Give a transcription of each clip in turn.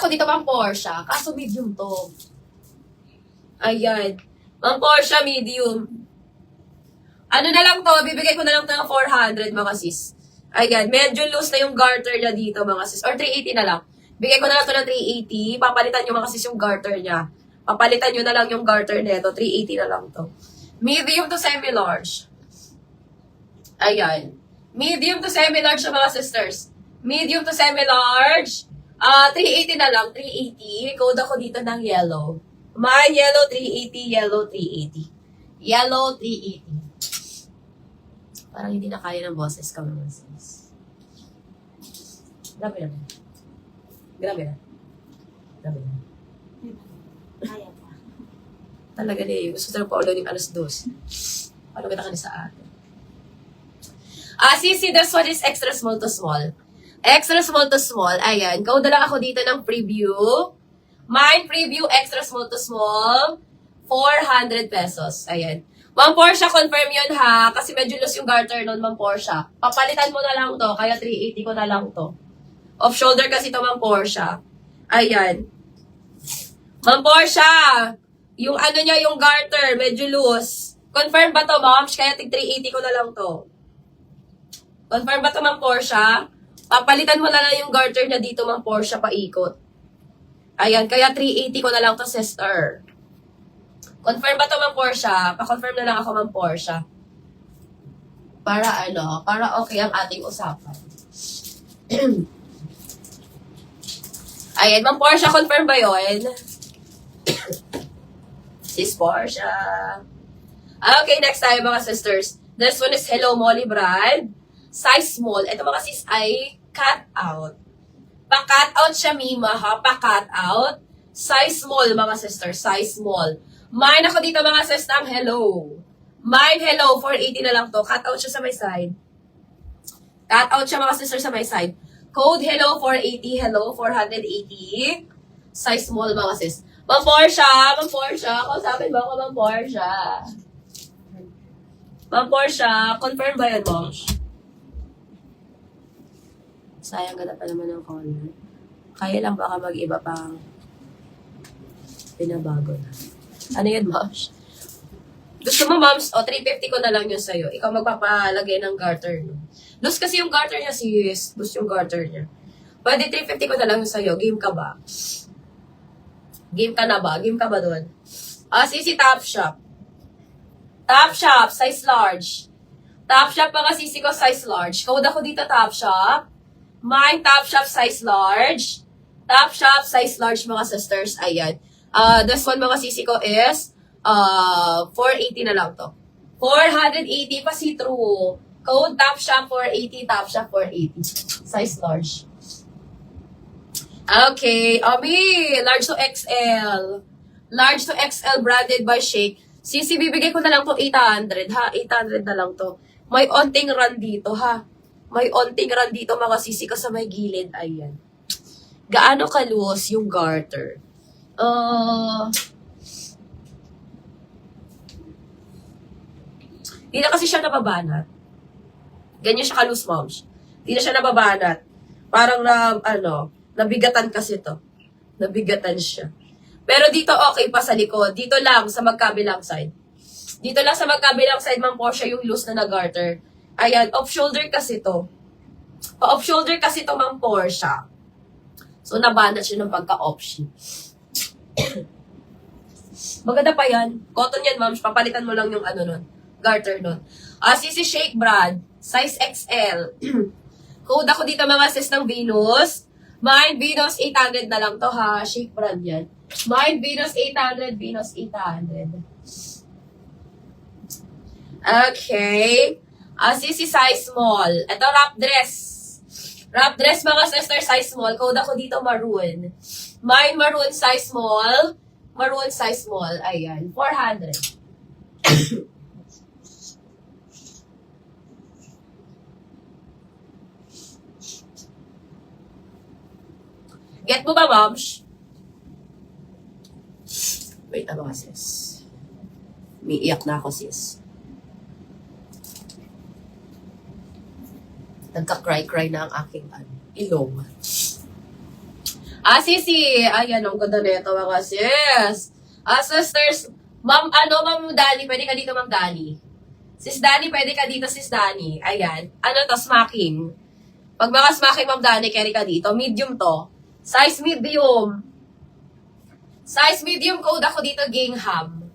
dito, Ma'am Portia. Kaso medium to. Ayan. Ma'am Portia, medium. Ano na lang to, bibigay ko na lang to ng 400, mga sis. Ayan, medyo loose na yung garter niya dito, mga sis. Or 380 na lang. Bigay ko na lang to ng 380. Papalitan nyo, mga sis, yung garter niya. Papalitan nyo na lang yung garter nito. 380 na lang to. Medium to semi-large. Ayan. Medium to semi-large sa mga sisters. Medium to semi-large. 380 na lang. 380. Code ako dito ng yellow. May yellow 380, yellow 380. Yellow 380. Parang hindi na kaya ng boses ka, mga sis. Grabe na. Grabe na. Grabe na. Kaya pa. Talaga na gusto ko pa ulo ng alas 2. Paano kita ka na sa atin? Sisi, this one is extra small to small. Extra small to small. Ayan. Code lang ako dito ng preview. Mine preview, extra small to small. 400 pesos. Ayan. Ma'am Portia, confirm yun ha. Kasi medyo loose yung garter nun, Ma'am Portia. Papalitan mo na lang to. Kaya 380 ko na lang to. Off shoulder kasi to, Ma'am Portia. Ayan. Ma'am Portia, yung ano niya, yung garter, medyo loose. Confirm ba to, Ma'am? Kaya 380 ko na lang to. Confirm ba to, Ma'am Portia? Papalitan mo na lang yung garter niya dito, Ma'am Portia, paikot. Ayan, kaya 380 ko na lang to, sister. Confirm ba to, Ma'am Portia? Pa-confirm na lang ako, Ma'am Portia. Para ano, para okay ang ating usapan. Ayan, Ma'am Portia, confirm ba yun? Sis Portia. Okay, next tayo, mga sisters. This one is Hello Molly brand. Size small. Ito, mga sis, ay cut out. Pa-cut out siya, Mima, ha? Pa-cut out. Size small, mga sisters. Size small. Mine ako dito, mga sis, ng hello. Mine, hello, 480 na lang to. Cut out siya sa my side. Cut out siya, mga sisters, sa my side. Code hello, 480. Hello, 480. Size small, mga sis. Ma'am Portia, kausapin ba ako, Ma'am Portia? Ma'am Portia, confirm ba yan, Ma'am? Sayang ganda pa naman ng color. Kaya lang baka mag-iba pang pinabago na. Ano yun, Mams? Gusto mo, Mams? O, 350 ko na lang yun sa'yo. Ikaw magpapalagay ng garter, no? Loose kasi yung garter niya, sis. Loose yung garter niya. Pwede 350 ko na lang yun sa'yo. Game ka ba? Game ka na ba? Game ka ba doon? Sisi, Top Shop. Top Shop, size large. Top Shop, mga sisi ko, size large. Code ako dito, Top Shop. Mine, Top Shop, size large. Top Shop, size large, mga sisters. Ayan. This one, mga sisi ko, is 480 na lang to. 480 pa see-through. Code Top Shop 480, Top Shop 480. Size large. Okay. Ami, large to XL. Large to XL branded by Shake. Sisi, bibigay ko na lang to 800, ha? 800 na lang to. May onting run dito, ha? May onting run dito, mga sisi ko sa may gilid. Ayan. Gaano ka-loose yung garter? Hindi na kasi siya nababanat. Ganyan siya ka-loose, moms. Hindi na siya nababanat. Parang nabigatan kasi to. Nabigatan siya. Pero dito okay pa sa likod. Dito lang sa magkabilang side. Dito lang sa magkabilang side, Ma'am Portia, yung loose na garter. Ayan, off-shoulder kasi to. Pa-off-shoulder kasi to, Ma'am Portia. So, nabanat siya ng pagka-option. Maganda pa yan. Cotton yan, ma'am. Papalitan mo lang yung nun. Garter nun. Sisi Shake brand. Size XL. Code ako dito, mga sis, ng Venus. Mine, Venus 800 na lang to, ha. Shake brand yan. Mine, Venus 800. Venus 800. Okay. Sisi size small. Ito, wrap dress. Wrap dress, mga sister, size small. Code ako dito, maroon. Mine, maroon size small. Maroon size small. Ayan. 400. Get mo ba, moms? Wait, ano ka, sis? May iyak na ako, sis. Nagka-cry-cry na ang aking ilong. Sisi. Ayan, ang ganda nito mga sis. Sisters, Ma'am Dani, pwede ka dito, Ma'am Dani. Sis Dani, pwede ka dito, Sis Dani. Ayan. Ano to, smacking. Pag mga smacking, Ma'am Dani, carry ka dito. Medium to. Size medium. Size medium code ako dito, Gingham.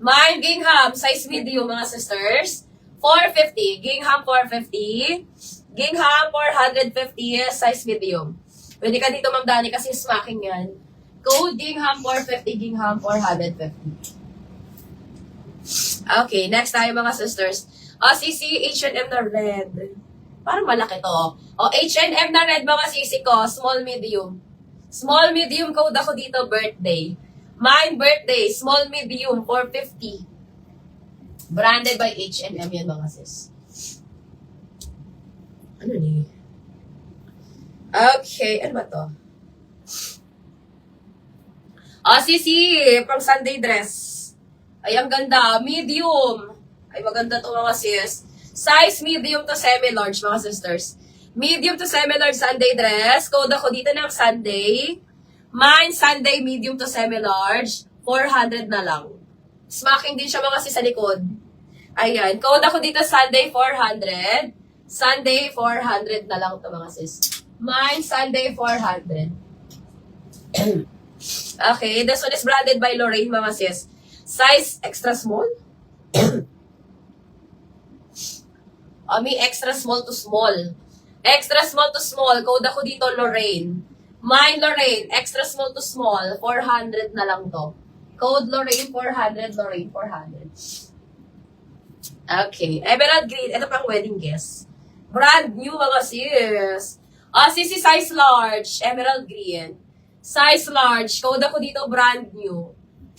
Mine, Gingham, size medium, mga sisters. 450. Gingham, 450. Gingham, 450. Size medium. Pwede ka dito, Ma'am Dani, kasi smacking yan. Code Gingham, 450. Gingham, 450. Okay, next tayo mga sisters. Sisi, H&M na red. Parang malaki to. H&M na red mga sisi ko. Small, medium. Small, medium code ako dito, birthday. Mine, birthday. Small, medium, 450. Branded by H&M yan mga sis. Ano ni? Okay, ano ba to? Sisi, pang Sunday dress. Ay, ang ganda. Medium. Ay, maganda to mga sis. Size medium to semi-large, mga sisters. Medium to semi-large Sunday dress. Code ako dito ng Sunday. Mine, Sunday, medium to semi-large. 400 na lang. Smacking din siya mga sis sa likod. Ayan. Code ako dito Sunday, 400. Sunday, 400 na lang to mga sis. Mine, Sunday, 400. Okay. This one is branded by Lorraine, mga sis. Size extra small? May extra small to small. Extra small to small. Code ako dito, Lorraine. Mine, Lorraine. Extra small to small. 400 na lang to. Code Lorraine, 400. Lorraine, 400. Okay. Emerald green. Ito pang wedding guest. Brand new mga sis. Sisi size large. Emerald green. Size large. Code ako dito, brand new.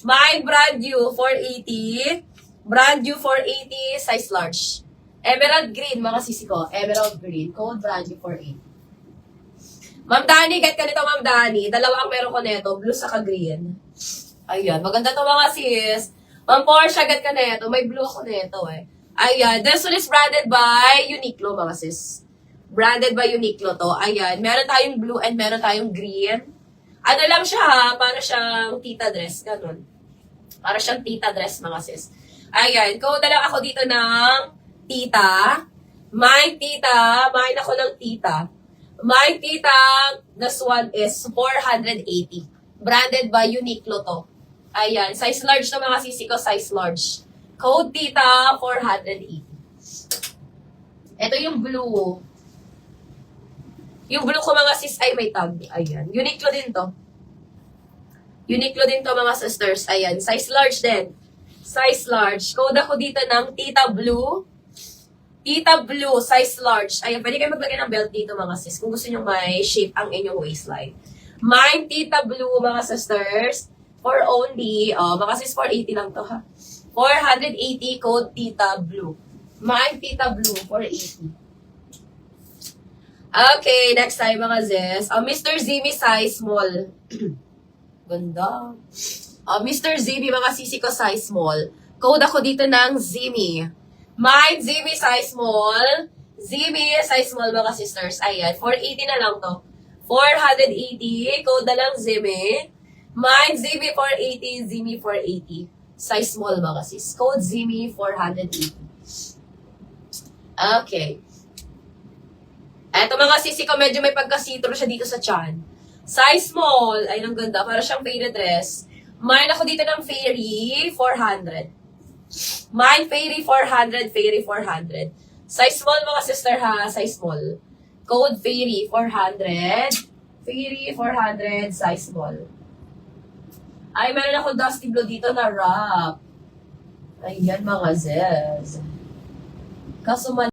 Mine, brand new, 480. Brand new, 480, size large. Emerald green, mga sisi ko. Emerald green. Code brand new, 480. Ma'am Dani, get ka nito, Ma'am Dani. Dalawa ang meron ko nito, blue saka green. Ayan, maganda to mga sis. Ma'am Portia, get ka nito. May blue ako nito eh. Ayan, this one is branded by Uniqlo, mga sis. Branded by Uniqlo to. Ayan, meron tayong blue and meron tayong green. Ano lang siya ha, para siyang tita dress, ganun. Para siyang tita dress, mga sis. Ayan, code na lang ako dito ng tita. Mine tita. Mine ako ng tita. Mine tita. This one is 480. Branded by Uniqlo to. Ayan, size large to mga sisi ko, size large. Code tita, 480. Ito yung blue. Yung blue ko mga sis ay may tag. Ayan, Uniqlo din to. Uniqlo din to mga sisters. Ayan, size large din. Size large. Code ako dito ng Tita Blue. Tita Blue, size large. Ayan, pwede kayo maglagay ng belt dito mga sis kung gusto nyo may shape ang inyong waistline. Mine, Tita Blue mga sisters. For only, mga sis 480 lang to ha. 480 code Tita Blue. Mine, Tita Blue, 480. Okay, next time mga sis. Mr. Zimi size small. Ganda. Mr. Zimi, mga sisi ko size small. Code ako dito ng Zimi. Mine, Zimi size small. Zimi size small, mga sisters. Ayan, 480 na lang to. 480. Code na lang Zimi. Mine, Zimi 480. Zimi 480. Size small, mga sis. Code Zimi 480. Okay. Eto mga sisi ko, medyo may pagka-see-through siya dito sa chan. Size small. Ay, ang ganda. Para siyang faded dress. Mine ako dito ng Fairy, 400. Mine, Fairy, 400. Fairy, 400. Size small, mga sister ha. Size small. Code Fairy, 400. Fairy, 400. Size small. Ay, meron ako dusty blue dito na wrap. Ayan, mga zez. Kaso